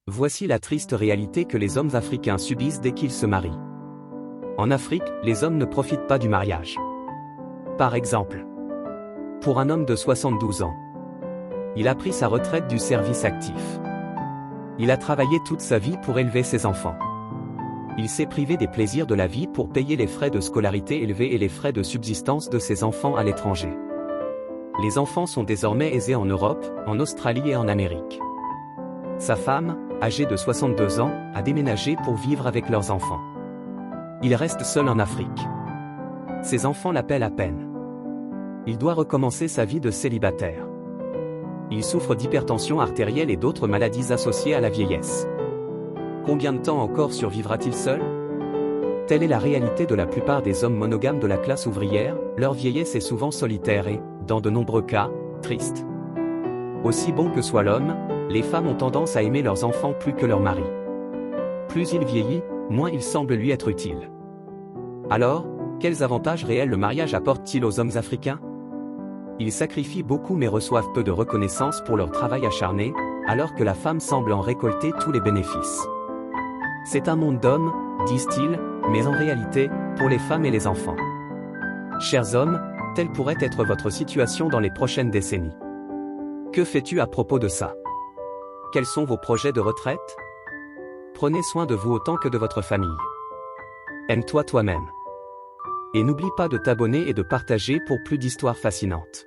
Voici la triste réalité que les hommes africains subissent dès qu'ils se marient. En Afrique, les hommes ne profitent pas du mariage. Par exemple, pour un homme de 72 ans, il a pris sa retraite du service actif. Il a travaillé toute sa vie pour élever ses enfants. Il s'est privé des plaisirs de la vie pour payer les frais de scolarité élevés et les frais de subsistance de ses enfants à l'étranger. Les enfants sont désormais aisés en Europe, en Australie et en Amérique. Sa femme, âgée de 62 ans, a déménagé pour vivre avec leurs enfants. Il reste seul en Afrique. Ses enfants l'appellent à peine. Il doit recommencer sa vie de célibataire. Il souffre d'hypertension artérielle et d'autres maladies associées à la vieillesse. Combien de temps encore survivra-t-il seul? Telle est la réalité de la plupart des hommes monogames de la classe ouvrière, leur vieillesse est souvent solitaire et, dans de nombreux cas, triste. Aussi bon que soit l'homme, les femmes ont tendance à aimer leurs enfants plus que leur mari. Plus il vieillit, moins il semble lui être utile. Alors, quels avantages réels le mariage apporte-t-il aux hommes africains? Ils sacrifient beaucoup mais reçoivent peu de reconnaissance pour leur travail acharné, alors que la femme semble en récolter tous les bénéfices. C'est un monde d'hommes, disent-ils, mais en réalité, pour les femmes et les enfants. Chers hommes, telle pourrait être votre situation dans les prochaines décennies. Que fais-tu à propos de ça? Quels sont vos projets de retraite? Prenez soin de vous autant que de votre famille. Aime-toi toi-même. Et n'oublie pas de t'abonner et de partager pour plus d'histoires fascinantes.